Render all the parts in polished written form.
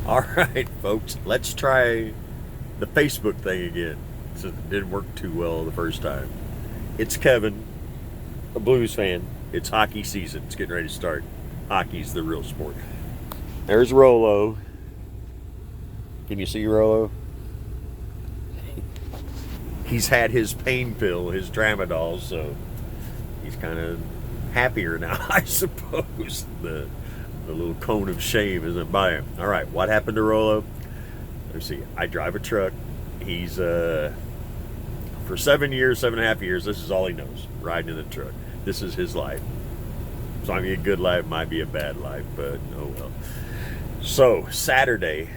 All right, folks, let's try the Facebook thing again since it didn't work too well the first time. It's Kevin, a Blues fan. It's hockey season. It's getting ready to start. Hockey's the real sport. There's Rolo. Can you see Rolo? He's had his pain pill, his tramadol, so he's kind of happier now, I suppose. The little cone of shame isn't by him. All right, what happened to Rolo? Let's see. I drive a truck. He's for 7 years, 7.5 years. This is all he knows: riding in the truck. This is his life. It's might be a good life, might be a bad life, but oh well. So Saturday,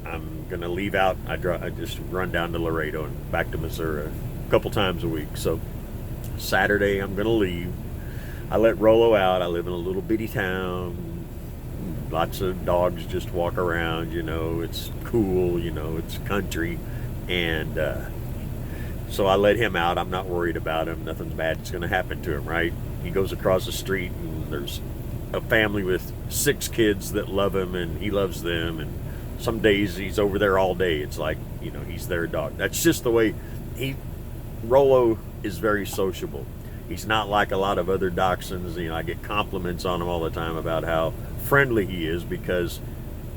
I'm gonna leave out. I just run down to Laredo and back to Missouri a couple times a week. So Saturday, I'm gonna leave. I let Rolo out. I live in a little bitty town. Lots of dogs just walk around, it's cool, it's country. And so I let him out. I'm not worried about him. Nothing bad's going to happen to him, right? He goes across the street and there's a family with 6 kids that love him and he loves them. And some days he's over there all day. It's like, he's their dog. That's just the way Rolo is very sociable. He's not like a lot of other dachshunds. I get compliments on him all the time about how friendly he is because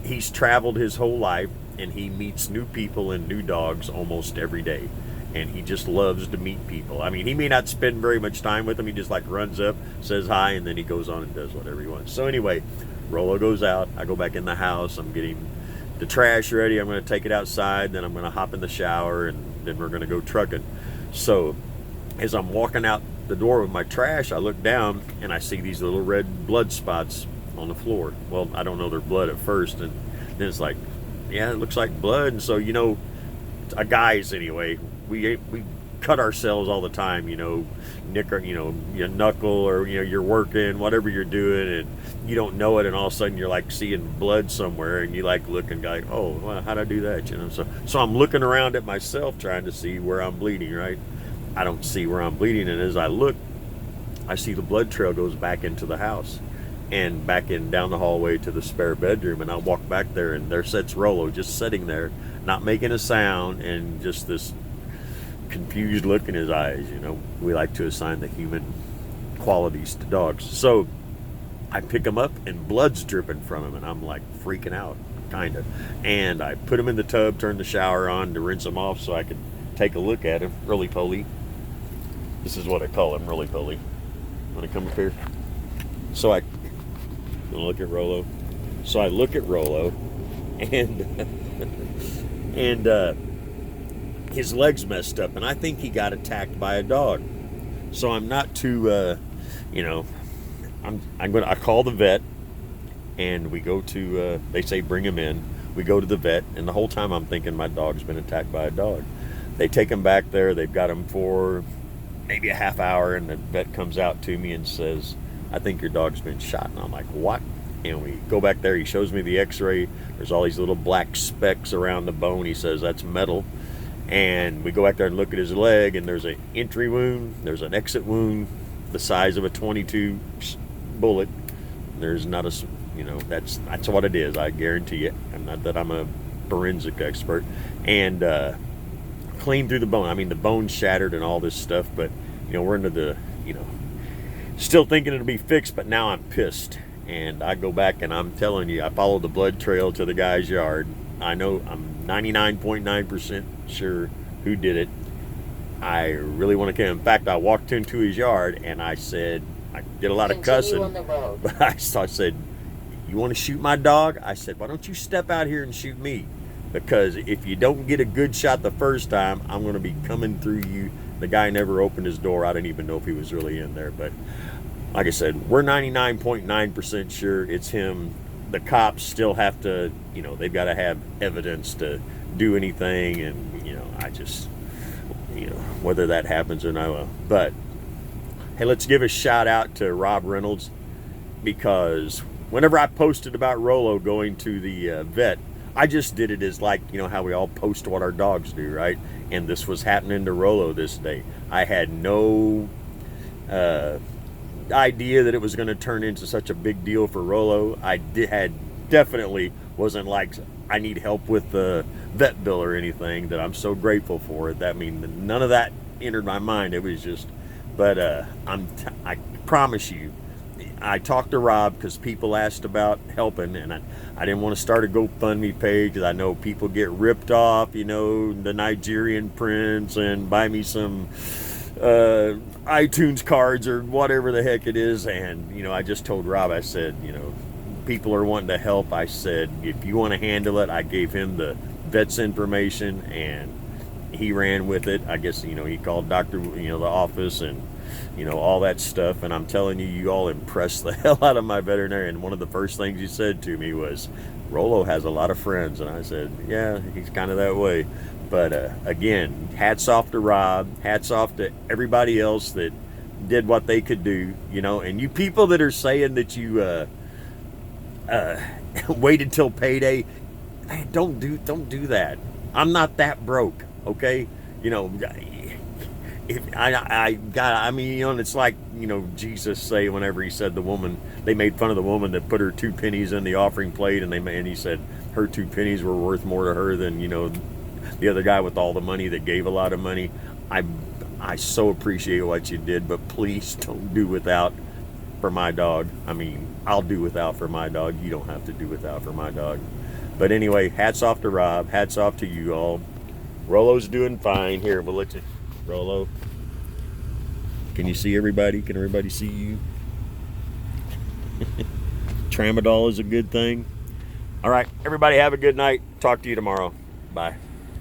he's traveled his whole life and he meets new people and new dogs almost every day. And he just loves to meet people. I mean, he may not spend very much time with them. He just runs up, says hi, and then he goes on and does whatever he wants. So anyway, Rolo goes out. I go back in the house. I'm getting the trash ready. I'm going to take it outside. Then I'm going to hop in the shower and then we're going to go trucking. So as I'm walking out the door with my trash, I look down and I see these little red blood spots on the floor. Well, I don't know they're blood at first, and then it's like, yeah, it looks like blood. And so guys anyway, we cut ourselves all the time, nick or your knuckle, or you're working, whatever you're doing, and you don't know it, and all of a sudden you're seeing blood somewhere, and you look and go, oh, well, how'd I do that? So I'm looking around at myself trying to see where I'm bleeding, right? I don't see where I'm bleeding, and as I look, I see the blood trail goes back into the house and back down the hallway to the spare bedroom, and I walk back there, and there sits Rolo just sitting there, not making a sound, and just this confused look in his eyes. We like to assign the human qualities to dogs. So I pick him up, and blood's dripping from him, and I'm freaking out, kind of. And I put him in the tub, turn the shower on to rinse him off so I could take a look at him, roly-poly. This is what I call him, roly-poly. Want to come up here? So I look at Rolo. So I look at Rolo, and his leg's messed up, and I think he got attacked by a dog. So I'm not too, I call the vet, and we go to. They say bring him in. We go to the vet, and the whole time I'm thinking my dog's been attacked by a dog. They take him back there. They've got him for maybe a half hour, and the vet comes out to me and says, I think your dog's been shot. And I'm like, what? And we go back there. He shows me the x-ray. There's all these little black specks around the bone. He says that's metal. And we go back there and look at his leg, and there's an entry wound. There's an exit wound the size of a .22 bullet. There's not a, that's what it is. I guarantee it. And not that I'm a forensic expert. And clean through the bone. I mean, the bone's shattered and all this stuff, but we're into the still thinking it'll be fixed, but now I'm pissed. And I go back, and I'm telling you, I followed the blood trail to the guy's yard. I know, I'm 99.9% sure who did it. I really want to kill him. In fact, I walked into his yard and I said, I did a lot of cussing, but I said, you want to shoot my dog? I said, why don't you step out here and shoot me? Because if you don't get a good shot the first time, I'm going to be coming through you. The guy never opened his door. I didn't even know if he was really in there. But like I said, we're 99.9% sure it's him. The cops still have to, they've got to have evidence to do anything. And, I just, whether that happens or not. But, hey, let's give a shout out to Rob Reynolds, because whenever I posted about Rolo going to the vet, I just did it as how we all post what our dogs do, right? And this was happening to Rolo this day. I had no idea that it was going to turn into such a big deal for Rolo. Definitely wasn't I need help with the vet bill or anything, that I'm so grateful for it. That mean none of that entered my mind. It was just, but I promise you, I talked to Rob because people asked about helping, and I didn't want to start a GoFundMe page because I know people get ripped off, the Nigerian prince, and buy me some iTunes cards or whatever the heck it is. And I just told Rob, I said, people are wanting to help. I said, if you want to handle it. I gave him the vet's information, and he ran with it. I guess he called the office, and all that stuff. And I'm telling you, you all impressed the hell out of my veterinarian. One of the first things he said to me was, Rolo has a lot of friends. And I said, yeah, he's kind of that way. But again, hats off to Rob, hats off to everybody else that did what they could do, and you people that are saying that you waited till payday, man, don't do that. I'm not that broke, okay? And it's like, Jesus say whenever he said they made fun of the woman that put her 2 pennies in the offering plate, and he said her 2 pennies were worth more to her than, the other guy with all the money that gave a lot of money. I so appreciate what you did, but please don't do without for my dog. I mean, I'll do without for my dog. You don't have to do without for my dog. But anyway, hats off to Rob. Hats off to you all. Rolo's doing fine. Here, we'll let you. Rolo, can you see everybody? Can everybody see you? Tramadol is a good thing. All right, everybody have a good night. Talk to you tomorrow. Bye.